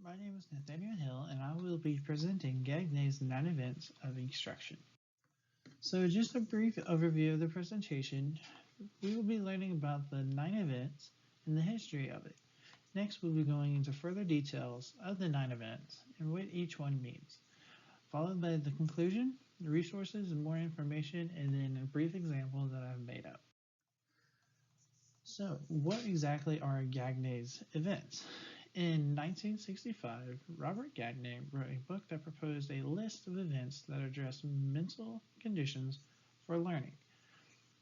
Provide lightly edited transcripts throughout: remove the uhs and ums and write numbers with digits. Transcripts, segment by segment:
My name is Nathaniel Hill, and I will be presenting Gagne's 9 events of instruction. So just a brief overview of the presentation. We will be learning about the 9 events and the history of it. Next, we'll be going into further details of the 9 events and what each one means, followed by the conclusion, the resources and more information, and then a brief example that I've made up. So, what exactly are Gagne's events? In 1965, Robert Gagne wrote a book that proposed a list of events that address mental conditions for learning.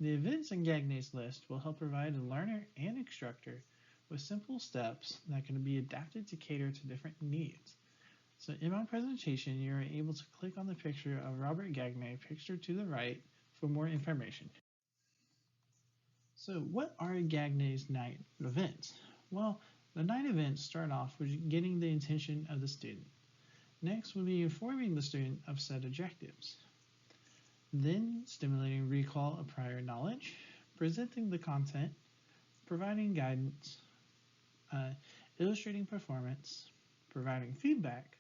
The events in Gagne's list will help provide the learner and instructor with simple steps that can be adapted to cater to different needs. So in my presentation, you are able to click on the picture of Robert Gagne pictured to the right for more information. So what are Gagne's 9 events? Well, the 9 events start off with getting the attention of the student. Next, we'll be informing the student of said objectives. Then, stimulating recall of prior knowledge, presenting the content, providing guidance, illustrating performance, providing feedback,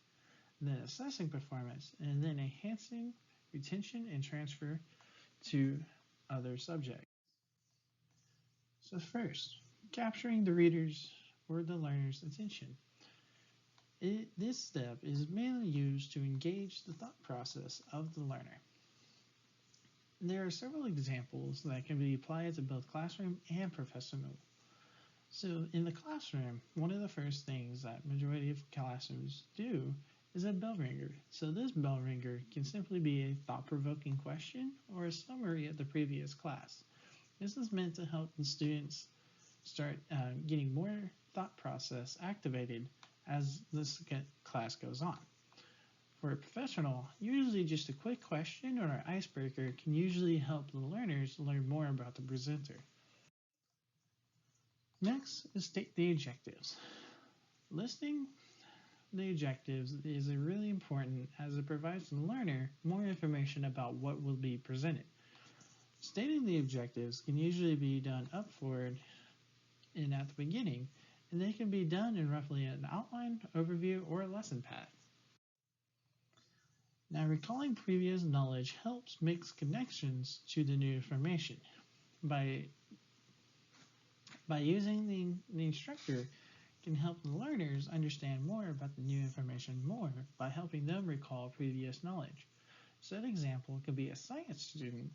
then assessing performance, and then enhancing retention and transfer to other subjects. So first, capturing the reader's or the learner's attention. This step is mainly used to engage the thought process of the learner. There are several examples that can be applied to both classroom and professional. So in the classroom, one of the first things that majority of classrooms do is a bell ringer. So this bell ringer can simply be a thought-provoking question or a summary of the previous class. This is meant to help the students start getting more thought process activated as this class goes on. For a professional, usually just a quick question or an icebreaker can usually help the learners learn more about the presenter. Next is state the objectives. Listing the objectives is really important as it provides the learner more information about what will be presented. Stating the objectives can usually be done up forward and at the beginning, and they can be done in roughly an outline, overview, or a lesson path. Now, recalling previous knowledge helps make connections to the new information. By using the instructor can help the learners understand more about the new information more by helping them recall previous knowledge. So an example could be a science student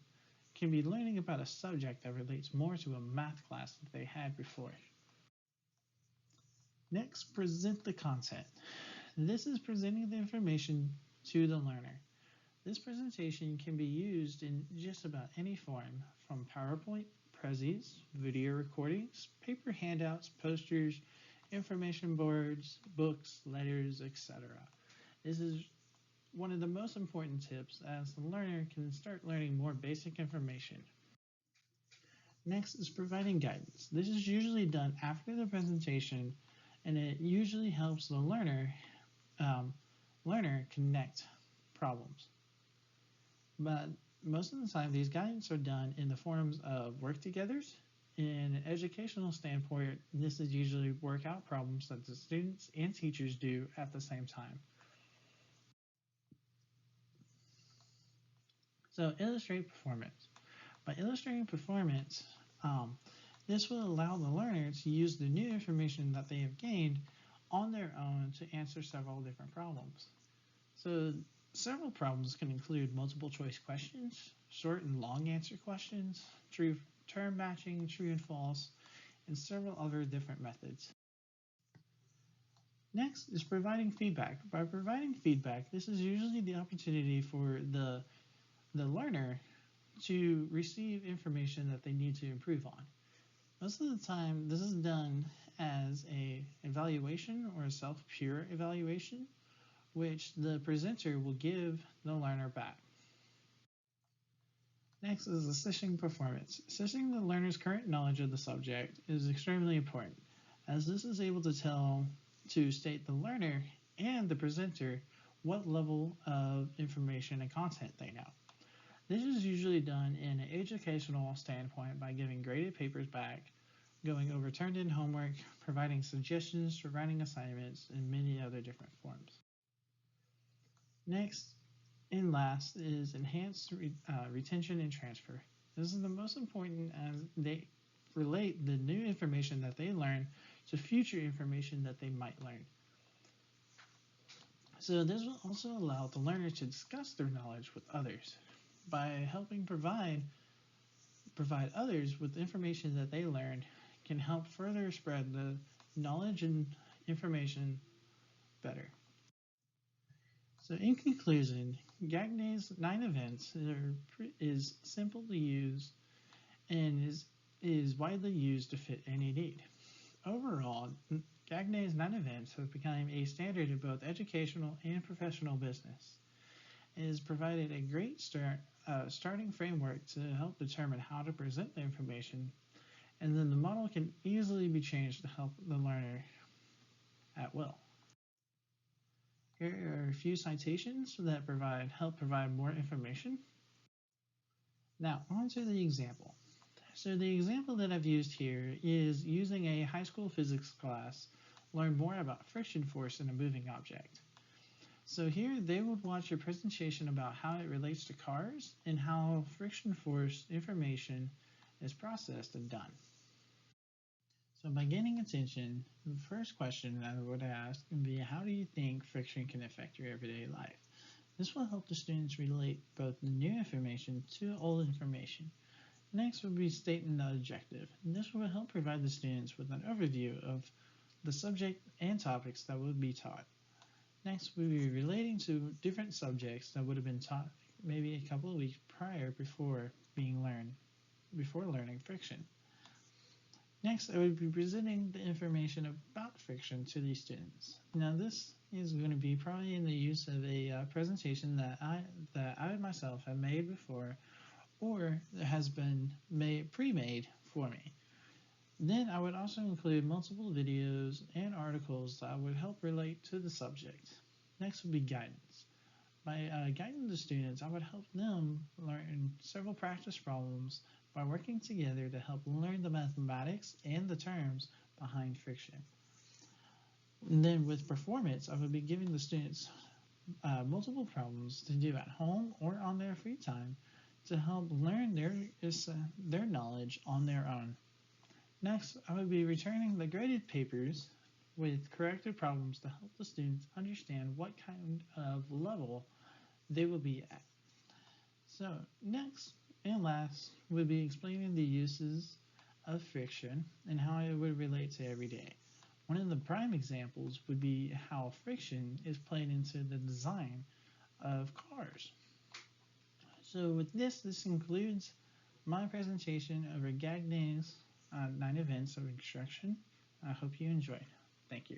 can be learning about a subject that relates more to a math class that they had before. Next, present the content. This is presenting the information to the learner. This presentation can be used in just about any form, from PowerPoint, Prezis, video recordings, paper handouts, posters, information boards, books, letters, etc. This is one of the most important tips as the learner can start learning more basic information. Next is providing guidance. This is usually done after the presentation, and it usually helps the learner connect problems. But most of the time, these guidance are done in the forms of work-togethers. In an educational standpoint, this is usually workout problems that the students and teachers do at the same time. So illustrate performance. By illustrating performance, this will allow the learner to use the new information that they have gained on their own to answer several different problems. So several problems can include multiple choice questions, short and long answer questions, true term matching, true and false, and several other different methods. Next is providing feedback. By providing feedback, this is usually the opportunity for the learner to receive information that they need to improve on. Most of the time, this is done as an evaluation or a self-peer evaluation, which the presenter will give the learner back. Next is assessing performance. Assessing the learner's current knowledge of the subject is extremely important, as this is able to state the learner and the presenter what level of information and content they know. This is usually done in an educational standpoint by giving graded papers back, going over turned-in homework, providing suggestions for writing assignments, and many other different forms. Next and last is enhanced retention and transfer. This is the most important as they relate the new information that they learn to future information that they might learn. So this will also allow the learner to discuss their knowledge with others by helping provide others with information that they learned can help further spread the knowledge and information better. So in conclusion, Gagne's 9 events is simple to use and is widely used to fit any need. Overall, Gagne's 9 events have become a standard in both educational and professional business. It has provided a great starting framework to help determine how to present the information, and then the model can easily be changed to help the learner at will. Here are a few citations that help provide more information. Now, on to the example. So the example that I've used here is using a high school physics class, learn more about friction force in a moving object. So here they would watch a presentation about how it relates to cars and how friction force information is processed and done. So by gaining attention, the first question I would ask would be, how do you think friction can affect your everyday life? This will help the students relate both the new information to old information. Next would be stating the objective. And this will help provide the students with an overview of the subject and topics that would be taught. Next, we'll be relating to different subjects that would have been taught maybe a couple of weeks prior before learning friction. Next, I would be presenting the information about friction to these students. Now, this is going to be probably in the use of a presentation that I myself have made before, or has been pre-made for me. Then I would also include multiple videos and articles that would help relate to the subject. Next would be guidance. By guiding the students, I would help them learn several practice problems by working together to help learn the mathematics and the terms behind friction. And then with performance, I would be giving the students multiple problems to do at home or on their free time to help learn their knowledge on their own. Next, I would be returning the graded papers with corrected problems to help the students understand what kind of level they will be at. So next and last would be explaining the uses of friction and how it would relate to every day. One of the prime examples would be how friction is played into the design of cars. So with this concludes my presentation over Gagne's 9 events of instruction. I hope you enjoyed. Thank you.